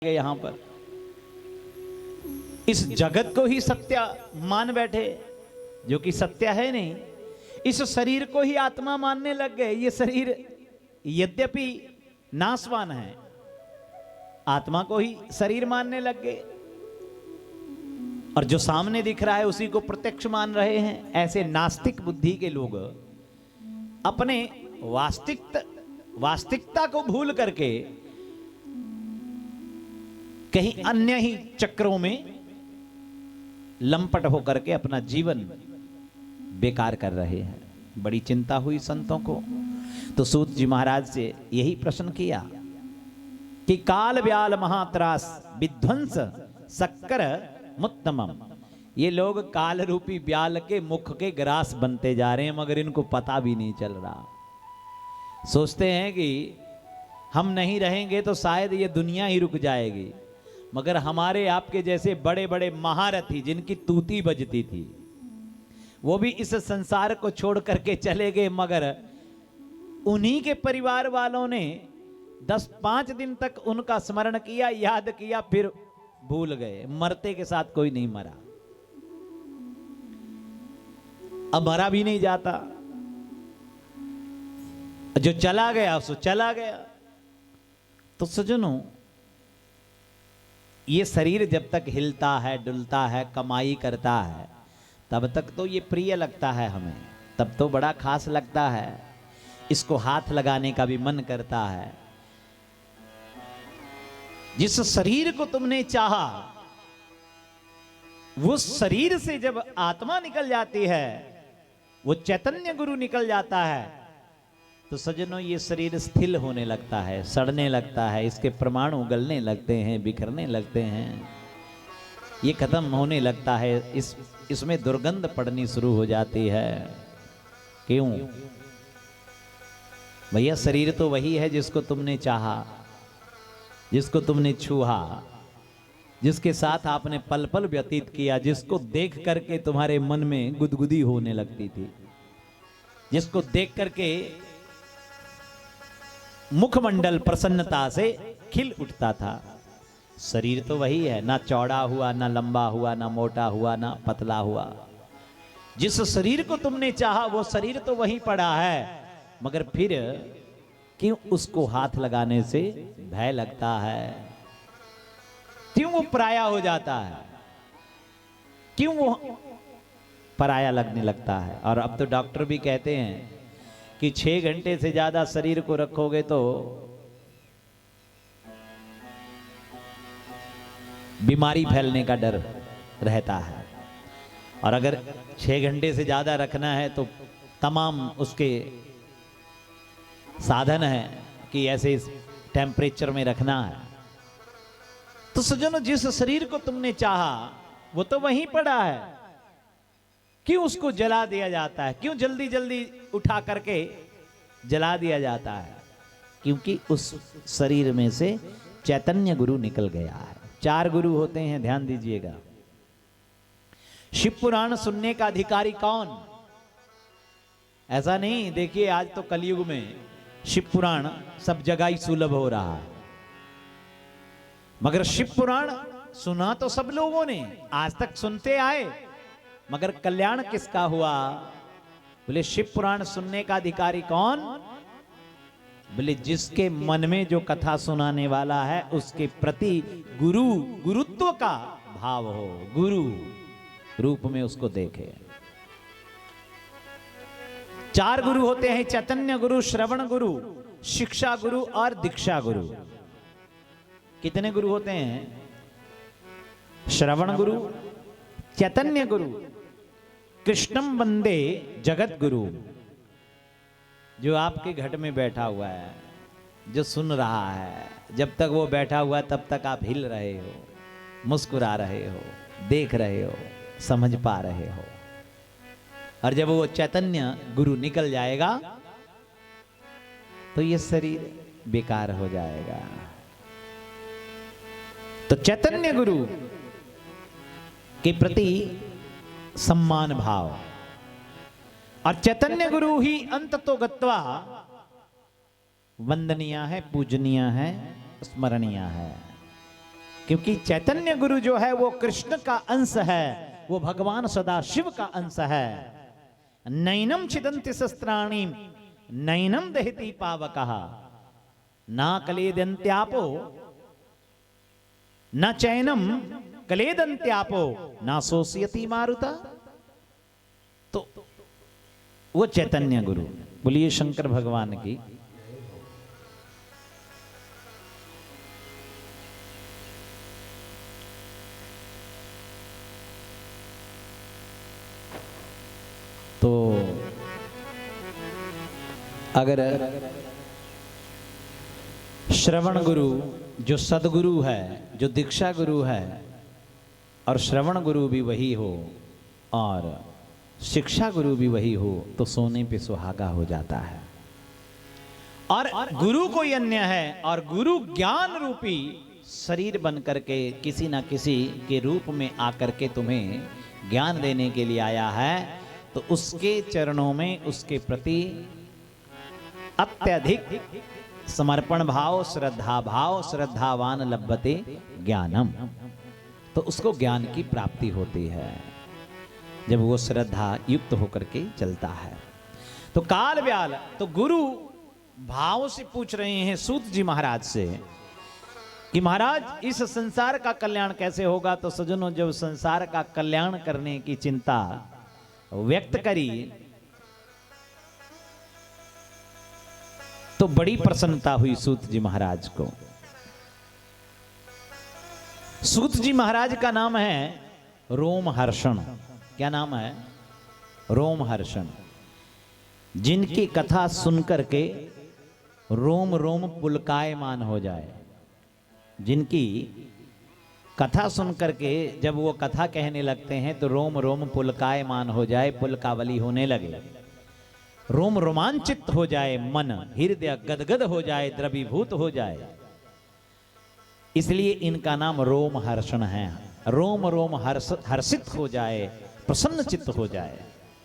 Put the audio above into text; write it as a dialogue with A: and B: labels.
A: यहां पर इस जगत को ही सत्य मान बैठे, जो कि सत्य है नहीं। इस शरीर को ही आत्मा मानने लग गए। ये शरीर यद्यपि नाशवान है, आत्मा को ही शरीर मानने लग गए, और जो सामने दिख रहा है उसी को प्रत्यक्ष मान रहे हैं। ऐसे नास्तिक बुद्धि के लोग अपने वास्तविकता को भूल करके कहीं अन्य ही चक्रों में लंपट होकर के अपना जीवन बेकार कर रहे हैं। बड़ी चिंता हुई संतों को, तो सूत जी महाराज से यही प्रश्न किया कि काल ब्याल महात्रास विध्वंस शक्कर मुत्तमम। ये लोग काल रूपी ब्याल के मुख के ग्रास बनते जा रहे हैं, मगर इनको पता भी नहीं चल रहा। सोचते हैं कि हम नहीं रहेंगे तो शायद ये दुनिया ही रुक जाएगी, मगर हमारे आपके जैसे बड़े बड़े महारथी जिनकी तूती बजती थी, वो भी इस संसार को छोड़ करके चले गए, मगर उन्हीं के परिवार वालों ने 10-5 दिन तक उनका स्मरण किया, याद किया, फिर भूल गए। मरते के साथ कोई नहीं मरा, अब मरा भी नहीं जाता। जो चला गया सो चला गया। तो सज्जनों, ये शरीर जब तक हिलता है, डुलता है, कमाई करता है, तब तक तो ये प्रिय लगता है हमें, तब तो बड़ा खास लगता है। इसको हाथ लगाने का भी मन करता है। जिस शरीर को तुमने चाहा, वो शरीर से जब आत्मा निकल जाती है, वो चैतन्य गुरु निकल जाता है, तो सज्जनों ये शरीर स्थिर होने लगता है, सड़ने लगता है, इसके परमाणु गलने लगते हैं, बिखरने लगते हैं, ये खत्म होने लगता है, इसमें दुर्गंध पड़नी शुरू हो जाती है। क्यों भैया? शरीर तो वही है जिसको तुमने चाहा, जिसको तुमने छुआ, जिसके साथ आपने पल पल व्यतीत किया, जिसको देख करके तुम्हारे मन में गुदगुदी होने लगती थी, जिसको देख करके मुखमंडल प्रसन्नता से खिल उठता था। शरीर तो वही है, ना चौड़ा हुआ, ना लंबा हुआ, ना मोटा हुआ, ना पतला हुआ। जिस शरीर को तुमने चाहा वो शरीर तो वही पड़ा है, मगर फिर क्यों उसको हाथ लगाने से भय लगता है? क्यों वो पराया हो जाता है? क्यों वो पराया लगने लगता है? और अब तो डॉक्टर भी कहते हैं कि 6 घंटे से ज्यादा शरीर को रखोगे तो बीमारी फैलने का डर रहता है, और अगर 6 घंटे से ज्यादा रखना है तो तमाम उसके साधन है कि ऐसे इस टेम्परेचर में रखना है। तो सज्जनों, जिस शरीर को तुमने चाहा वो तो वहीं पड़ा है, क्यों उसको जला दिया जाता है? क्यों जल्दी जल्दी उठा करके जला दिया जाता है? क्योंकि उस शरीर में से चैतन्य गुरु निकल गया है। 4 गुरु होते हैं, ध्यान दीजिएगा। शिव पुराण सुनने का अधिकारी कौन? ऐसा नहीं, देखिए आज तो कलयुग में शिव पुराण सब जगह ही सुलभ हो रहा है, मगर शिव पुराण सुना तो सब लोगों ने, आज तक सुनते आए, मगर कल्याण किसका हुआ? बोले शिव पुराण सुनने का अधिकारी कौन? बोले जिसके मन में जो कथा सुनाने वाला है उसके प्रति गुरुत्व का भाव हो, गुरु रूप में उसको देखे। 4 गुरु होते हैं, चैतन्य गुरु, श्रवण गुरु, शिक्षा गुरु और दीक्षा गुरु। कितने गुरु होते हैं? श्रवण गुरु, चैतन्य गुरु, कृष्णम वंदे जगत गुरु, जो आपके घट में बैठा हुआ है, जो सुन रहा है, जब तक वो बैठा हुआ है तब तक आप हिल रहे हो, मुस्कुरा रहे हो, देख रहे हो, समझ पा रहे हो, और जब वो चैतन्य गुरु निकल जाएगा तो ये शरीर बेकार हो जाएगा। तो चैतन्य गुरु के प्रति सम्मान भाव, और चैतन्य गुरु ही अंत तो गत्वा वंदनीय है, पूजनीय है, स्मरणीय है। क्योंकि चैतन्य गुरु जो है वो कृष्ण का अंश है, वो भगवान सदाशिव का अंश है। नैनम छिदन्ति शस्त्राणि नैनम दहति पावकः ना कलेदन्त्यापो न चैनम कलेदन्त्यापो ना शोषयति मारुता। तो वो चैतन्य गुरु। बोलिए शंकर भगवान की। तो अगर श्रवण गुरु जो सदगुरु है, जो दीक्षा गुरु है, और श्रवण गुरु भी वही हो और शिक्षा गुरु भी वही हो, तो सोने पे सुहागा हो जाता है। और गुरु कोई अन्य है, और गुरु ज्ञान रूपी शरीर बन करके किसी ना किसी के रूप में आकर के तुम्हें ज्ञान देने के लिए आया है, तो उसके चरणों में उसके प्रति अत्यधिक समर्पण भाव, श्रद्धा भाव, श्रद्धावान लभते ज्ञानम, तो उसको ज्ञान की प्राप्ति होती है जब वो श्रद्धा युक्त होकर के चलता है। तो काल व्याल, तो गुरु भाव से पूछ रहे हैं सूत जी महाराज से कि महाराज इस संसार का कल्याण कैसे होगा। तो सज्जनों, जब संसार का कल्याण करने की चिंता व्यक्त करी तो बड़ी प्रसन्नता हुई सूत जी महाराज को। सूत जी महाराज का नाम है रोमहर्षण। क्या नाम है? रोमहर्षण। जिनकी कथा सुनकर के रोम रोम पुलकायमान हो जाए, जिनकी कथा सुनकर के जब वो कथा कहने लगते हैं तो रोम रोम पुलकायमान हो जाए, पुलकावली होने लगे, रोम रोमांचित हो जाए, मन हृदय गदगद हो जाए, द्रवीभूत हो जाए। इसलिए इनका नाम रोमहर्षण है। रोम रोम हर्षित हो जाए, प्रसन्न चित्त हो जाए।